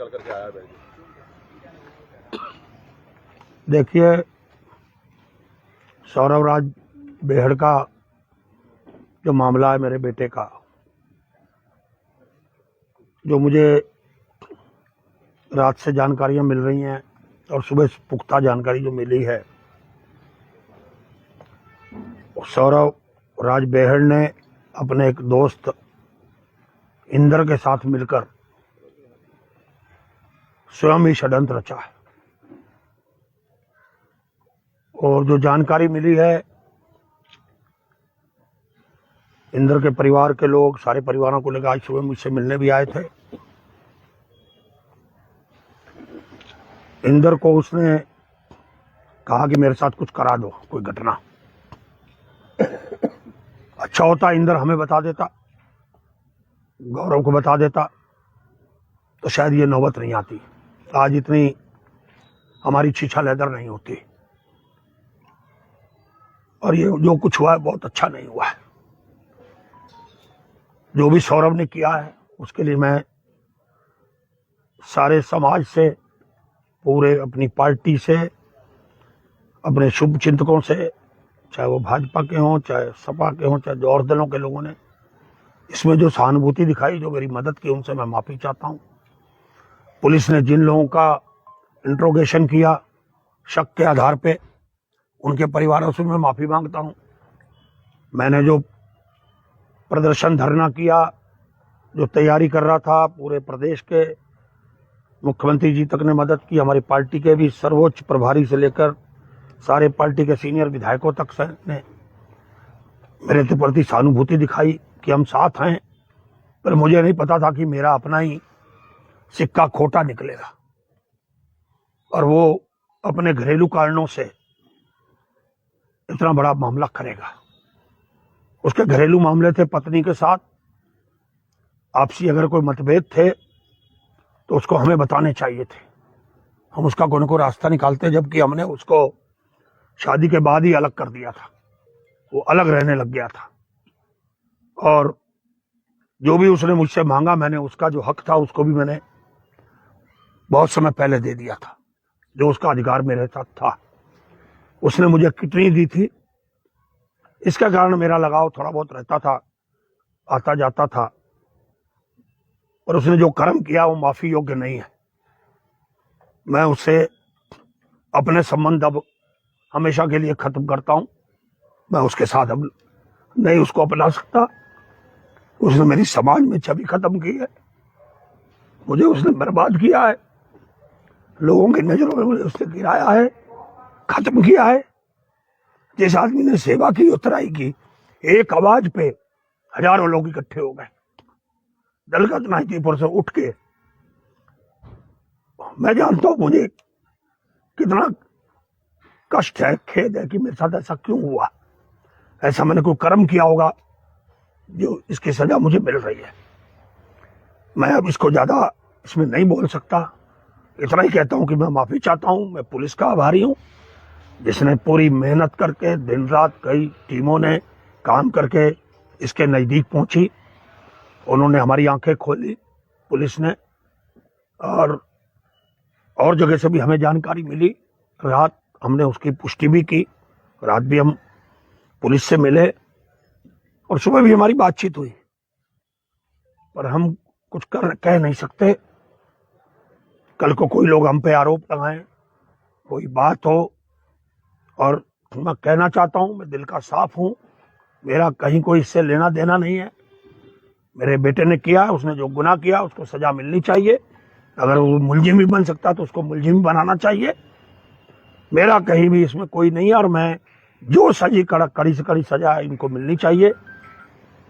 निकल करके आया है। देखिए, सौरभ राज बेहड़ का जो मामला है, मेरे बेटे का, जो मुझे रात से जानकारियां मिल रही हैं और सुबह पुख्ता जानकारी जो मिली है, सौरभ राज बेहड़ ने अपने एक दोस्त इंदर के साथ मिलकर स्वयं ही षड्यंत्र रचा है। और जो जानकारी मिली है, इंदर के परिवार के लोग, सारे परिवारों को लेकर आज सुबह मुझसे मिलने भी आए थे। इंदर को उसने कहा कि मेरे साथ कुछ करा दो, कोई घटना। अच्छा होता इंदर हमें बता देता, गौरव को बता देता, तो शायद ये नौबत नहीं आती, आज इतनी हमारी छीछा लेदर नहीं होती। और ये जो कुछ हुआ है बहुत अच्छा नहीं हुआ है। जो भी सौरभ ने किया है उसके लिए मैं सारे समाज से, पूरे अपनी पार्टी से, अपने शुभ चिंतकों से, चाहे वो भाजपा के हों, चाहे सपा के हों, चाहे जो और दलों के लोगों ने इसमें जो सहानुभूति दिखाई, जो मेरी मदद की, उनसे मैं माफी चाहता हूं। पुलिस ने जिन लोगों का इंट्रोगेशन किया शक के आधार पे, उनके परिवारों से मैं माफी मांगता हूं। मैंने जो प्रदर्शन धरना किया, जो तैयारी कर रहा था, पूरे प्रदेश के मुख्यमंत्री जी तक ने मदद की, हमारी पार्टी के भी सर्वोच्च प्रभारी से लेकर सारे पार्टी के सीनियर विधायकों तक से ने मेरे प्रति सहानुभूति दिखाई कि हम साथ हैं। पर मुझे नहीं पता था कि मेरा अपना ही सिक्का खोटा निकलेगा और वो अपने घरेलू कारणों से इतना बड़ा मामला करेगा। उसके घरेलू मामले थे पत्नी के साथ, आपसी अगर कोई मतभेद थे तो उसको हमें बताने चाहिए थे, हम उसका कोई न कोई रास्ता निकालते, जबकि हमने उसको शादी के बाद ही अलग कर दिया था, वो अलग रहने लग गया था। और जो भी उसने मुझसे मांगा, मैंने उसका जो हक था उसको भी मैंने बहुत समय पहले दे दिया था, जो उसका अधिकार मेरे साथ था। उसने मुझे कितनी दी थी, इसके कारण मेरा लगाव थोड़ा बहुत रहता था, आता जाता था। और उसने जो कर्म किया वो माफी योग्य नहीं है। मैं उससे अपने संबंध अब हमेशा के लिए खत्म करता हूं। मैं उसके साथ अब नहीं उसको अपना सकता। उसने मेरी समाज में छवि खत्म की है, मुझे उसने बर्बाद किया है, लोगों की नजरों में मुझे उसने गिराया है, खत्म किया है। जिस आदमी ने सेवा की, उतराई की, एक आवाज पे हजारों लोग इकट्ठे हो गए, दलगत नाहीपुर से उठ के। मैं जानता हूं मुझे कितना कष्ट है, खेद है कि मेरे साथ ऐसा क्यों हुआ। ऐसा मैंने कोई कर्म किया होगा जो इसकी सजा मुझे मिल रही है। मैं अब इसको ज्यादा इसमें नहीं बोल सकता, इतना ही कहता हूं कि मैं माफी चाहता हूं। मैं पुलिस का आभारी हूं, जिसने पूरी मेहनत करके दिन रात कई टीमों ने काम करके इसके नजदीक पहुंची। उन्होंने हमारी आंखें खोली, पुलिस ने, और जगह से भी हमें जानकारी मिली। रात हमने उसकी पुष्टि भी की, रात भी हम पुलिस से मिले और सुबह भी हमारी बातचीत हुई। पर हम कुछ कह नहीं सकते। कल को कोई लोग हम पे आरोप लगाएं, कोई बात हो। और मैं कहना चाहता हूं, मैं दिल का साफ हूं, मेरा कहीं कोई इससे लेना देना नहीं है। मेरे बेटे ने किया, उसने जो गुनाह किया उसको सजा मिलनी चाहिए। अगर वो मुलजिम भी बन सकता तो उसको मुलजिम भी बनाना चाहिए। मेरा कहीं भी इसमें कोई नहीं है। और मैं जो सजी कड़ी से कड़ी सजा है इनको मिलनी चाहिए।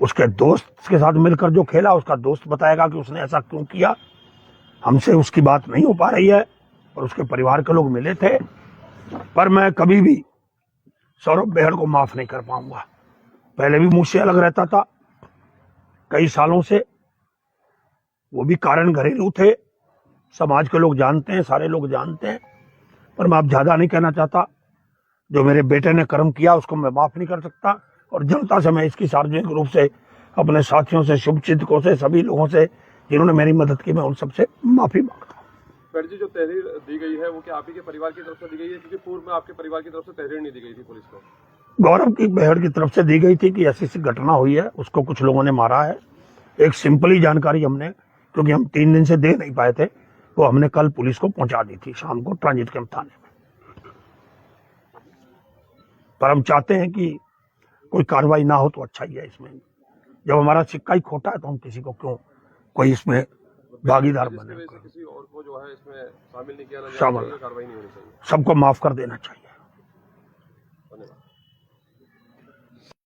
उसके दोस्त के साथ मिलकर जो खेला, उसका दोस्त बताएगा कि उसने ऐसा क्यों किया। हमसे उसकी बात नहीं हो पा रही है और उसके परिवार के लोग मिले थे। पर मैं कभी भी सौरभ बेहड़ को माफ नहीं कर पाऊंगा। पहले भी मुझसे अलग रहता था कई सालों से, वो भी कारण घरेलू थे, समाज के लोग जानते हैं, सारे लोग जानते हैं। पर मैं अब ज्यादा नहीं कहना चाहता। जो मेरे बेटे ने कर्म किया उसको मैं माफ नहीं कर सकता। और जनता से मैं इसकी सार्वजनिक रूप से, अपने साथियों से, शुभचिंतकों से, सभी लोगों से जिन्होंने मेरी मदद की, मैं उन सबसे माफी मांगता हूं। फर्जी जो तहरीर दी गई है वो क्या आप ही के परिवार की तरफ से दी गई है, क्योंकि पूर्व में आपके परिवार की तरफ से तहरीर नहीं दी गई थी पुलिस को? गौरव की बहन की तरफ से दी गई थी कि ऐसी ऐसी घटना हुई है, उसको कुछ लोगों ने मारा है। एक सिंपल ही जानकारी हमने, क्योंकि हम 3 दिन से दे नहीं पाए थे, वो हमने कल पुलिस को पहुंचा दी थी शाम को ट्रांजिट कैंप थाने में। पर हम चाहते हैं कि कोई कार्रवाई ना हो तो अच्छा ही है। इसमें जब हमारा सिक्का ही खोटा है तो हम किसी को क्यों कोई इसमें भागीदार बने। किसी और को जो है इसमें शामिल नहीं किया जाना शामिल चाहिए, कार्रवाई नहीं होनी चाहिए। सबको माफ कर देना चाहिए।